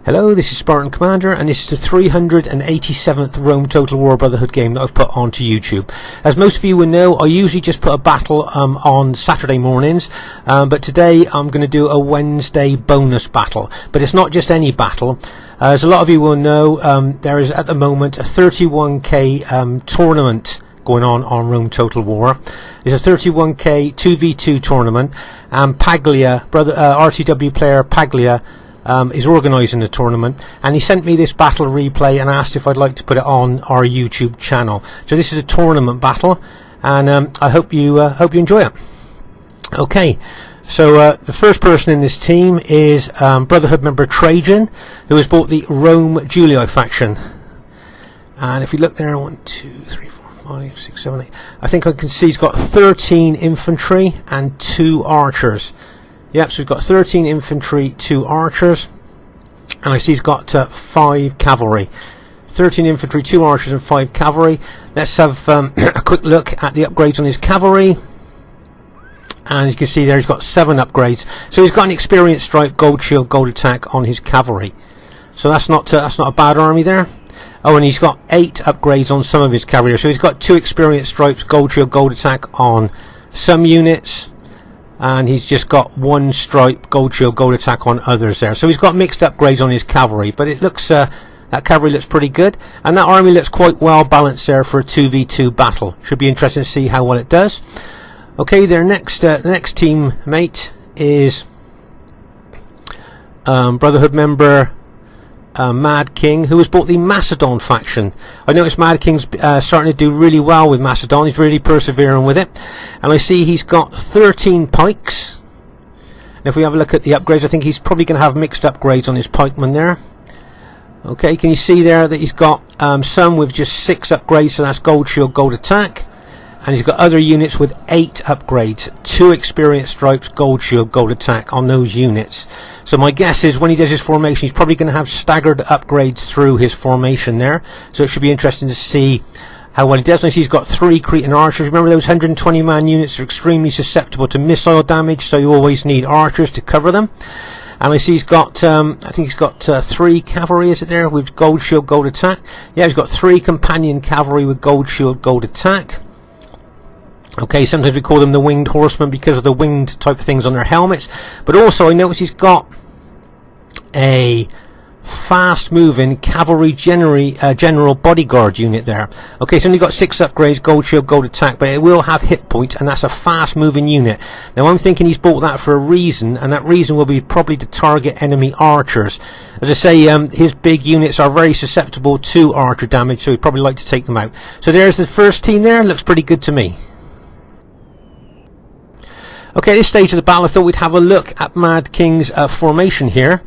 Hello, this is Spartan Commander, and this is the 387th Rome Total War Brotherhood game that I've put onto YouTube. As most of you will know, I usually just put a battle on Saturday mornings, but today I'm going to do a Wednesday bonus battle. But it's not just any battle. As a lot of you will know, there is at the moment a 31k tournament going on Rome Total War. It's a 31k 2v2 tournament, and Paglia, RTW player Paglia, is organising the tournament, and he sent me this battle replay and asked if I'd like to put it on our YouTube channel. So this is a tournament battle, and I hope you enjoy it. Okay, so the first person in this team is Brotherhood member Trajan, who has bought the Rome Julii faction. And if you look there, 1, 2, 3, 4, 5, 6, 7, 8. I think I can see he's got 13 infantry and 2 archers. Yep, so we've got 13 infantry, 2 archers, and I see he's got 5 cavalry. 13 infantry, 2 archers and 5 cavalry. Let's have a quick look at the upgrades on his cavalry. And as you can see there, he's got 7 upgrades. So he's got an experienced stripe, gold shield, gold attack on his cavalry. So that's not a bad army there. Oh, and he's got 8 upgrades on some of his cavalry. So he's got 2 experienced stripes, gold shield, gold attack on some units. And he's just got 1 stripe, gold shield, gold attack on others there. So he's got mixed upgrades on his cavalry, but it looks that cavalry looks pretty good, and that army looks quite well balanced there for a 2v2 battle. Should be interesting to see how well it does. Okay, the next teammate is Brotherhood member Mad King, who has bought the Macedon faction. I noticed Mad King's starting to do really well with Macedon. He's really persevering with it, and I see he's got 13 pikes. And if we have a look at the upgrades, I think he's probably going to have mixed upgrades on his pikemen there. Okay, can you see there that he's got some with just 6 upgrades, so that's gold shield, gold attack. And he's got other units with 8 upgrades, 2 experienced stripes, gold shield, gold attack on those units. So my guess is when he does his formation, he's probably going to have staggered upgrades through his formation there. So it should be interesting to see how well he does. I see he's got 3 Cretan archers. Remember, those 120 man units are extremely susceptible to missile damage, so you always need archers to cover them. And I see he's got, I think he's got 3 cavalry, is it there, with gold shield, gold attack. Yeah, he's got 3 companion cavalry with gold shield, gold attack. Okay, sometimes we call them the winged horsemen because of the winged type of things on their helmets. But also I notice he's got a fast moving cavalry general bodyguard unit there. Okay, it's only got 6 upgrades, gold shield, gold attack, but it will have hit point, and that's a fast moving unit. Now I'm thinking he's bought that for a reason, and that reason will be probably to target enemy archers. As I say, his big units are very susceptible to archer damage, so he'd probably like to take them out. So there's the first team there. Looks pretty good to me. Okay, at this stage of the battle, I thought we'd have a look at Mad King's formation here.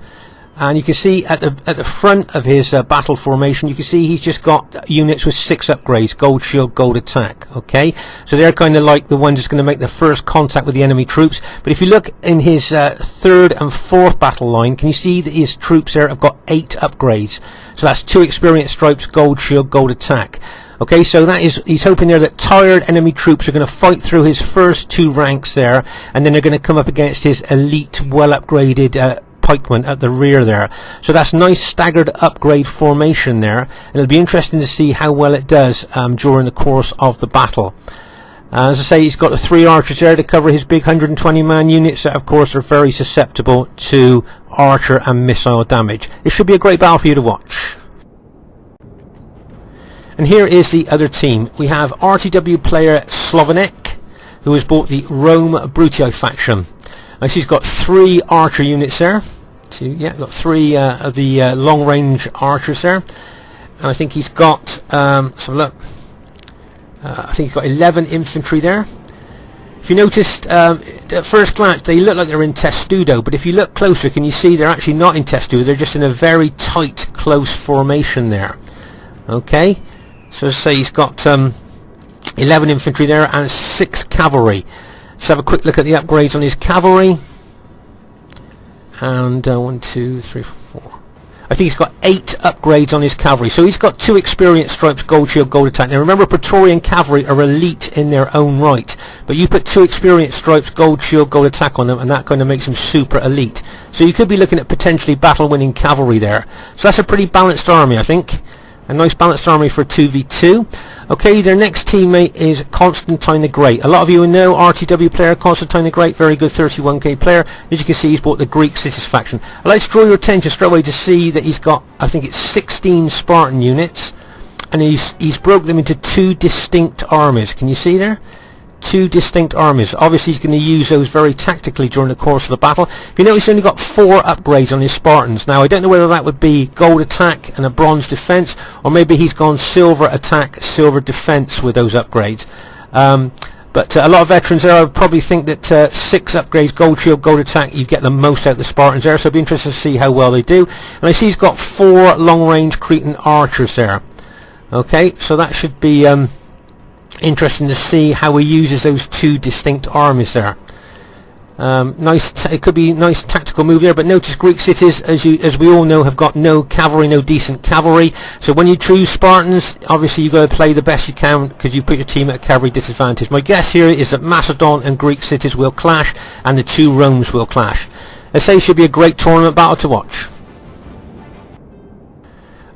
And you can see at the front of his battle formation, you can see he's just got units with 6 upgrades, gold shield, gold attack. Okay, so they're kind of like the ones that's going to make the first contact with the enemy troops. But if you look in his 3rd and 4th battle line, can you see that his troops there have got 8 upgrades? So that's 2 experienced stripes, gold shield, gold attack. Okay, so that is, he's hoping there that tired enemy troops are going to fight through his first 2 ranks there, and then they're going to come up against his elite, well upgraded pikemen at the rear there. So that's nice staggered upgrade formation there, and it'll be interesting to see how well it does during the course of the battle. As I say, he's got the 3 archers there to cover his big 120 man units that of course are very susceptible to archer and missile damage. It should be a great battle for you to watch. And here is the other team. We have RTW player Slavonic, who has bought the Rome Bruttii faction. I see he's got 3 archer units there. Got 3 of the long range archers there. And I think he's got, let's have a look. I think he's got 11 infantry there. If you noticed, at first glance they look like they're in testudo, but if you look closer, can you see they're actually not in testudo, they're just in a very tight, close formation there. Okay, so say he's got 11 infantry there and 6 cavalry. Let's have a quick look at the upgrades on his cavalry. And 1, 2, 3, 4. I think he's got 8 upgrades on his cavalry. So he's got 2 experienced stripes, gold shield, gold attack. Now remember, Praetorian cavalry are elite in their own right, but you put 2 experience stripes, gold shield, gold attack on them, and that kind of makes them super elite. So you could be looking at potentially battle-winning cavalry there. So that's a pretty balanced army, I think. A nice balanced army for 2v2. Okay, their next teammate is Constantine the Great. A lot of you will know RTW player Constantine the Great, very good 31k player. As you can see, he's bought the Greek cities faction. I'd like to draw your attention straight away to see that he's got, I think it's 16 Spartan units, and he's broke them into 2 distinct armies. Can you see there? 2 distinct armies. Obviously he's going to use those very tactically during the course of the battle. If you notice, he's only got 4 upgrades on his Spartans. Now I don't know whether that would be gold attack and a bronze defense, or maybe he's gone silver attack, silver defense with those upgrades. But a lot of veterans there, I would probably think that 6 upgrades, gold shield, gold attack, you get the most out of the Spartans there, so I'd be interested to see how well they do. And I see he's got 4 long range Cretan archers there. Okay, so that should be interesting to see how he uses those 2 distinct armies there. It could be a nice tactical move there, but notice Greek cities, as we all know, have got no cavalry, no decent cavalry. So when you choose Spartans, obviously you've got to play the best you can, because you put your team at a cavalry disadvantage. My guess here is that Macedon and Greek cities will clash, and the 2 Romes will clash. I say it should be a great tournament battle to watch.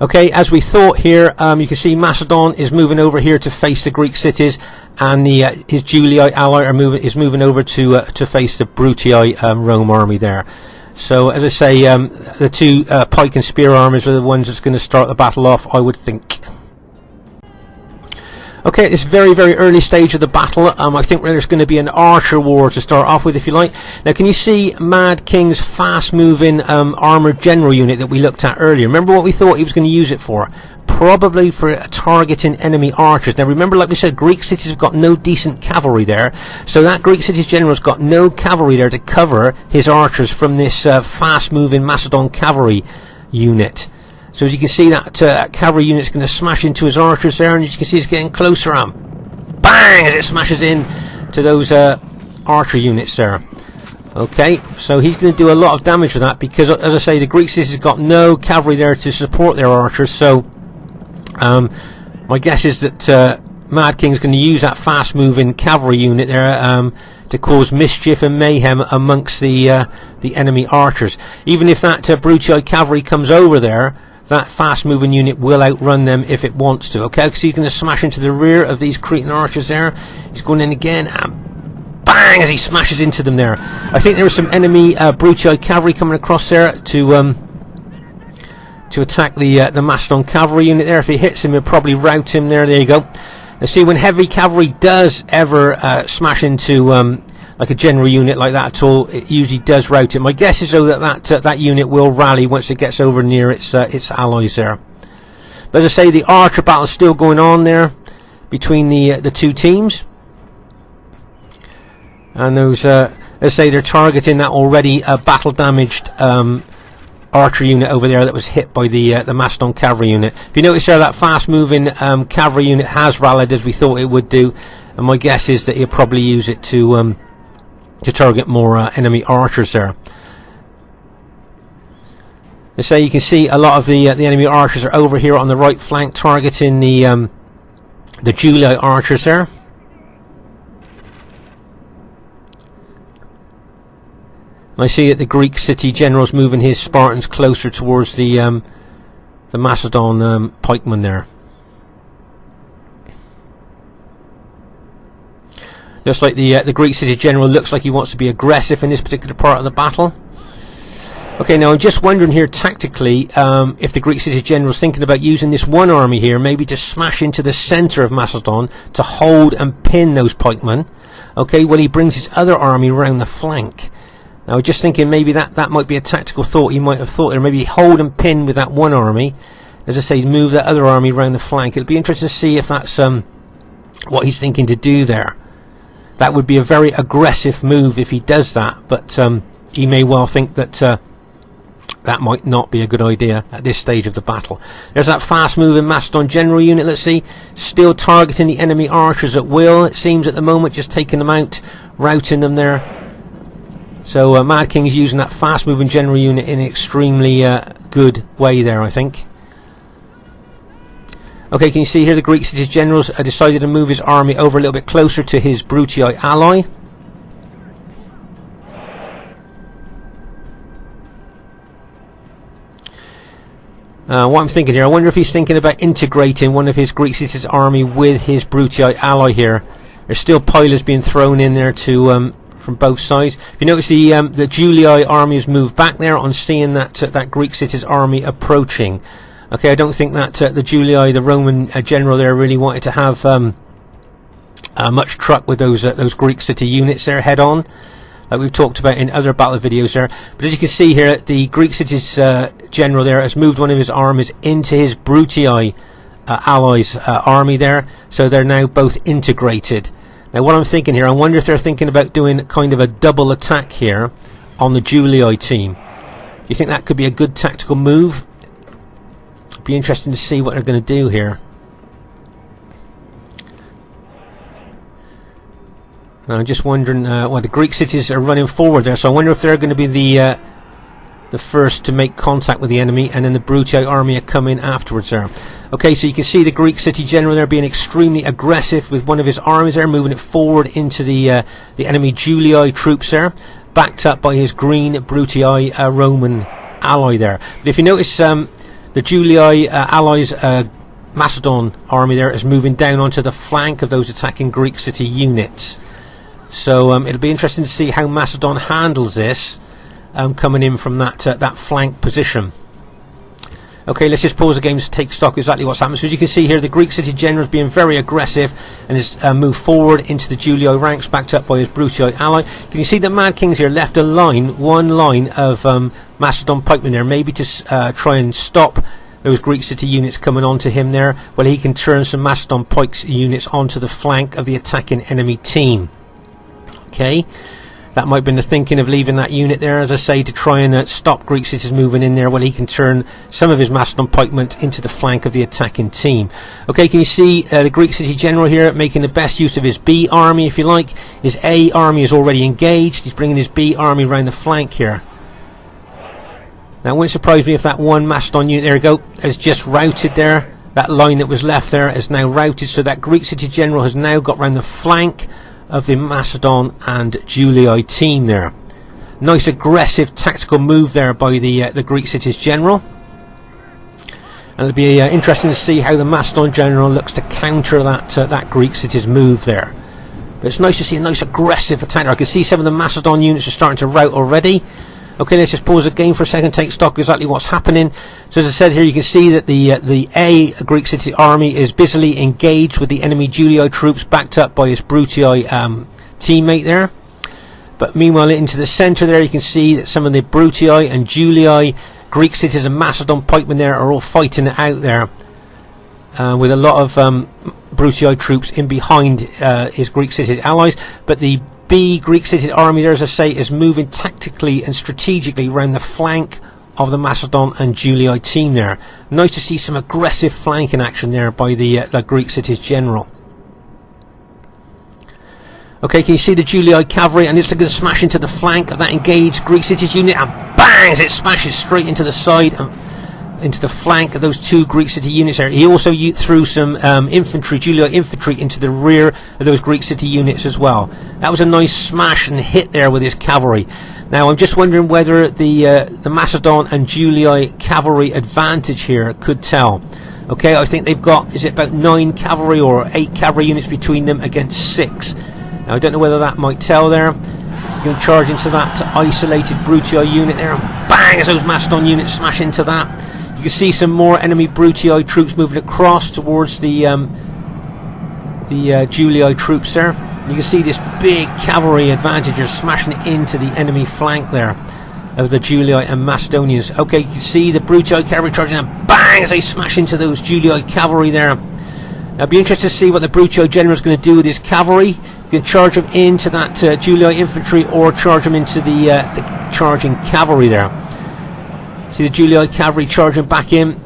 Okay, as we thought here, you can see Macedon is moving over here to face the Greek cities, and his Julii ally is moving over to face the Brutii Rome army there. So, as I say, the 2 pike and spear armies are the ones that's going to start the battle off, I would think. Okay, at this very, very early stage of the battle, I think there's going to be an archer war to start off with, if you like. Now, can you see Mad King's fast-moving armoured general unit that we looked at earlier? Remember what we thought he was going to use it for? Probably for targeting enemy archers. Now, remember, like we said, Greek cities have got no decent cavalry there, so that Greek cities general's got no cavalry there to cover his archers from this fast-moving Macedon cavalry unit. So as you can see, that cavalry unit's going to smash into his archers there, and as you can see, it's getting closer on. Bang! As it smashes in to those archer units there. Okay, so he's going to do a lot of damage with that, because, as I say, the Greek cities have got no cavalry there to support their archers. So my guess is that Mad King's going to use that fast-moving cavalry unit there to cause mischief and mayhem amongst the enemy archers. Even if that Brutii cavalry comes over there, that fast-moving unit will outrun them if it wants to. Okay, so he's going to smash into the rear of these Cretan archers there. He's going in again, and bang, as he smashes into them there. I think there was some enemy Brutii cavalry coming across there to attack the Macedon cavalry unit there. If he hits him, he'll probably rout him there. There you go. Now see, when heavy cavalry does ever smash into like a general unit like that at all, it usually does rout it. My guess is though that unit will rally once it gets over near its allies there. But as I say, the archer battle is still going on there between the 2 teams, and those as I say, they're targeting that already battle damaged archer unit over there that was hit by the Macedon cavalry unit. If you notice there, that fast moving cavalry unit has rallied as we thought it would do, and my guess is that he'll probably use it to target more enemy archers there. And so you can see a lot of the enemy archers are over here on the right flank targeting the Julii archers there. And I see that the Greek city general's moving his Spartans closer towards the Macedon pikemen there. Just like the Greek city general looks like he wants to be aggressive in this particular part of the battle. Okay, now I'm just wondering here tactically if the Greek city general is thinking about using this one army here, maybe to smash into the centre of Macedon to hold and pin those pikemen. Okay, well, he brings his other army around the flank. Now I'm just thinking maybe that might be a tactical thought he might have thought there. Maybe hold and pin with that one army, as I say, move that other army around the flank. It'll be interesting to see if that's what he's thinking to do there. That would be a very aggressive move if he does that, but he may well think that that might not be a good idea at this stage of the battle. There's that fast-moving Macedon general unit, let's see, still targeting the enemy archers at will, it seems at the moment, just taking them out, routing them there. So Mad King is using that fast-moving general unit in an extremely good way there, I think. Okay, can you see here the Greek city's generals decided to move his army over a little bit closer to his Brutii ally. What I'm thinking here, I wonder if he's thinking about integrating one of his Greek cities' army with his Brutii ally here. There's still pylons being thrown in there to from both sides. If you notice, the Julii army has moved back there on seeing that that Greek city's army approaching. Okay, I don't think that the Julii, the Roman general there, really wanted to have much truck with those Greek city units there head on, like we've talked about in other battle videos there. But as you can see here, the Greek city's general there has moved one of his armies into his Brutii allies' army there, so they're now both integrated. Now what I'm thinking here, I wonder if they're thinking about doing kind of a double attack here on the Julii team. Do you think that could be a good tactical move? Be interesting to see what they're going to do here. Now, I'm just wondering, well, the Greek cities are running forward there, so I wonder if they're going to be the first to make contact with the enemy, and then the Brutii army are coming afterwards there. Okay, so you can see the Greek city general there being extremely aggressive with one of his armies there, moving it forward into the enemy Julii troops there, backed up by his green Brutii Roman ally there. But if you notice, the Julii allies Macedon army there is moving down onto the flank of those attacking Greek city units. So it'll be interesting to see how Macedon handles this coming in from that flank position. Okay, let's just pause the game to take stock of exactly what's happened. So as you can see here, the Greek city general is being very aggressive and has moved forward into the Julii ranks, backed up by his Brutii ally. Can you see the Mad Kings here left a line, one line of Macedon pikemen there, maybe to try and stop those Greek city units coming onto him there, while he can turn some Macedon pikes units onto the flank of the attacking enemy team. Okay, that might have been the thinking of leaving that unit there, as I say, to try and stop Greek cities moving in there, while he can turn some of his Macedon pikemen into the flank of the attacking team. Okay, can you see the Greek city general here making the best use of his B army, if you like. His A army is already engaged. He's bringing his B army around the flank here. Now, it wouldn't surprise me if that one Macedon unit, there we go, has just routed there. That line that was left there is now routed, so that Greek city general has now got round the flank of the Macedon and Julii team there. Nice aggressive tactical move there by the Greek city's general. And it'll be interesting to see how the Macedon general looks to counter that Greek city's move there. But it's nice to see a nice aggressive attack there. I can see some of the Macedon units are starting to rout already. Okay, let's just pause the game for a second, take stock of exactly what's happening. So as I said here, you can see that the A Greek city army is busily engaged with the enemy Julii troops, backed up by his Brutii teammate there. But meanwhile, into the centre there, you can see that some of the Brutii and Julii Greek cities and Macedon pikemen there are all fighting it out there, with a lot of Brutii troops in behind his Greek cities allies. But the B Greek city army there, as I say, is moving tactically and strategically around the flank of the Macedon and Julii team there. Nice to see some aggressive flanking action there by the Greek city's general. Okay, can you see the Julii cavalry, and it's going to smash into the flank of that engaged Greek city's unit, and bang, it smashes straight into the side and into the flank of those two Greek city units there. He also threw some infantry, Julii infantry, into the rear of those Greek city units as well. That was a nice smash and hit there with his cavalry. Now I'm just wondering whether the Macedon and Julii cavalry advantage here could tell. Okay, I think they've got, is it about 9 cavalry or 8 cavalry units between them against 6. Now I don't know whether that might tell there. You're going to charge into that isolated Brutii unit there, and bang, as those Macedon units smash into that. You can see some more enemy Brutii troops moving across towards the Julii troops there. You can see this big cavalry advantage are smashing into the enemy flank there of the Julii and Macedonians. Okay, you can see the Brutii cavalry charging, and bang, as they smash into those Julii cavalry there. Now, it'll be interesting to see what the Brutii general is going to do with his cavalry. You can charge them into that Julii infantry, or charge them into the charging cavalry there. See the Julii cavalry charging back in.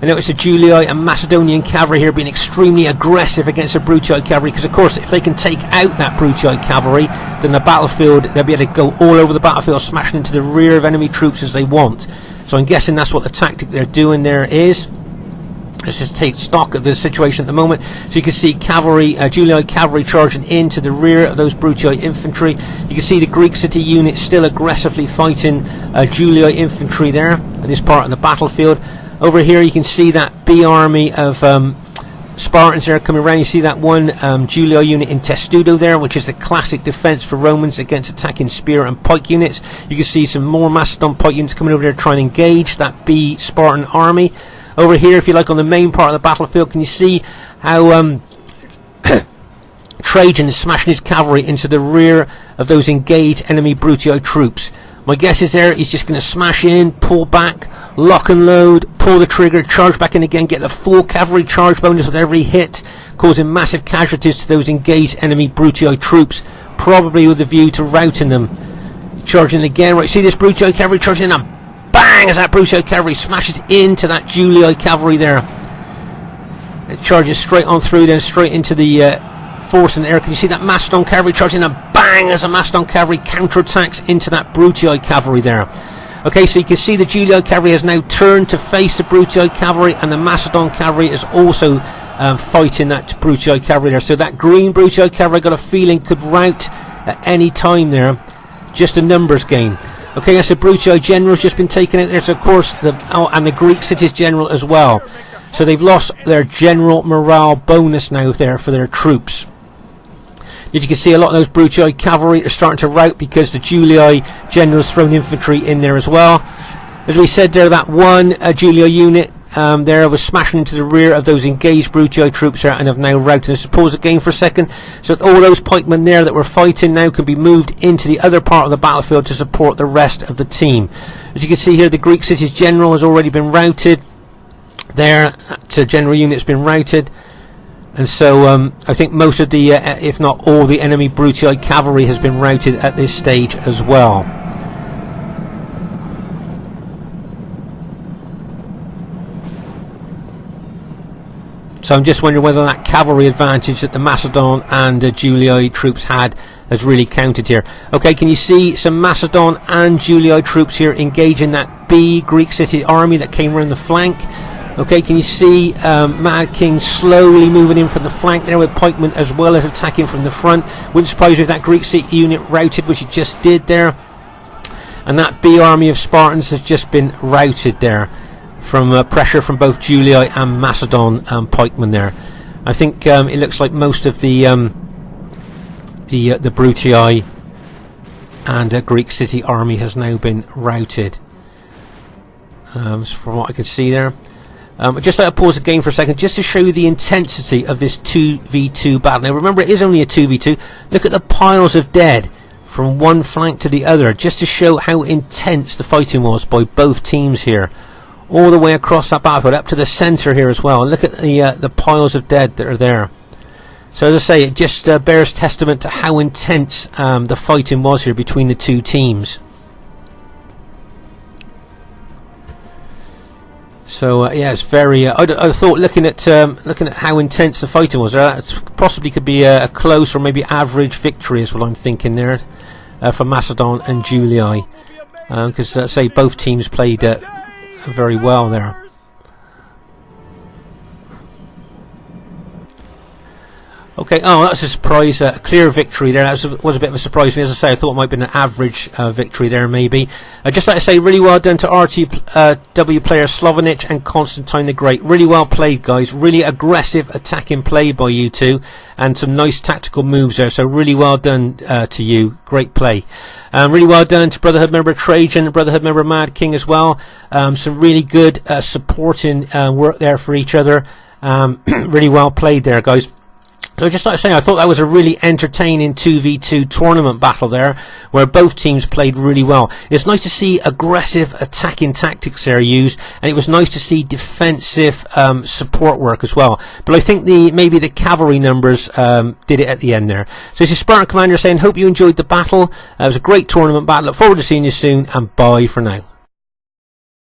I notice the Julii and Macedonian cavalry here being extremely aggressive against the Brutii cavalry, because of course if they can take out that Brutii cavalry, then the battlefield, they'll be able to go all over the battlefield, smashing into the rear of enemy troops as they want. So I'm guessing that's what the tactic they're doing there is. Let's just take stock of the situation at the moment. So you can see cavalry, Julii cavalry charging into the rear of those Brutii infantry. You can see the Greek city unit still aggressively fighting Julii infantry there at this part of the battlefield. Over here you can see that B army of Spartans there coming around. You see that one Julii unit in testudo there, which is the classic defense for Romans against attacking spear and pike units. You can see some more Macedon pike units coming over there trying to engage that B Spartan army. Over here, if you like, on the main part of the battlefield, can you see how Trajan is smashing his cavalry into the rear of those engaged enemy Brutii troops? My guess is there he's just going to smash in, pull back, lock and load, pull the trigger, charge back in again, get the full cavalry charge bonus with every hit, causing massive casualties to those engaged enemy Brutii troops, probably with a view to routing them. Charging again, right, see this Brutii cavalry charging in, and bang, as that Brutii cavalry smashes into that Julii cavalry there. It charges straight on through, then straight into the force in the air. Can you see that Macedon cavalry charging, and bang, as the Macedon cavalry counterattacks into that Brutii cavalry there. Okay, so you can see the Julii cavalry has now turned to face the Brutii cavalry, and the Macedon cavalry is also fighting that Brutii cavalry there. So that green Brutii cavalry, I got a feeling, could rout at any time there. Just a numbers game. Okay, so Brutii general's just been taken out. There's of course and the Greek cities general as well. So they've lost their general morale bonus now there for their troops. You can see a lot of those Brutii cavalry are starting to rout because the Julii general's thrown infantry in there as well. As we said there, that one Julii unit there was smashing into the rear of those engaged Brutii troops there and have now routed. Let's pause the game for a second. So all those pikemen there that were fighting now can be moved into the other part of the battlefield to support the rest of the team. As you can see here, the Greek city's general has already been routed. There, the general unit's been routed. And so I think most of the, if not all the enemy Brutii cavalry has been routed at this stage as well. So I'm just wondering whether that cavalry advantage that the Macedon and Julii troops had has really counted here. Okay, can you see some Macedon and Julii troops here engaging that B Greek city army that came around the flank? Okay, can you see Mad King slowly moving in from the flank there with pikemen as well as attacking from the front? Wouldn't surprise you if that Greek city unit routed, which he just did there. And that B army of Spartans has just been routed there from pressure from both Julii and Macedon pikemen there. I think it looks like most of the Brutii and Greek city army has now been routed. From what I can see there. Just like to pause the game for a second just to show you the intensity of this 2v2 battle. Now remember, it is only a 2v2. Look at the piles of dead from one flank to the other, just to show how intense the fighting was by both teams here. All the way across that battlefield, up to the centre here as well. Look at the piles of dead that are there. So as I say, it just bears testament to how intense the fighting was here between the two teams. So yeah, it's very. I thought looking at how intense the fighting was, it possibly could be a close or maybe average victory, is what I'm thinking there for Macedon and Julii, because say both teams played very well there. Okay, oh, that's a surprise, a clear victory there. That was a bit of a surprise to me. As I say, I thought it might have been an average victory there, maybe. I'd just like to say really well done to RTW player Slavonic and Constantine the Great. Really well played, guys. Really aggressive attacking play by you two, and some nice tactical moves there. So really well done to you. Great play. Really well done to Brotherhood member Trajan, Brotherhood member Mad King as well. Some really good supporting work there for each other. Really well played there, guys. So just like I say, I thought that was a really entertaining 2v2 tournament battle there, where both teams played really well. It's nice to see aggressive attacking tactics there used, and it was nice to see defensive support work as well. But I think maybe the cavalry numbers did it at the end there. So this is Spartan Commander saying, hope you enjoyed the battle. It was a great tournament battle. Look forward to seeing you soon, and bye for now.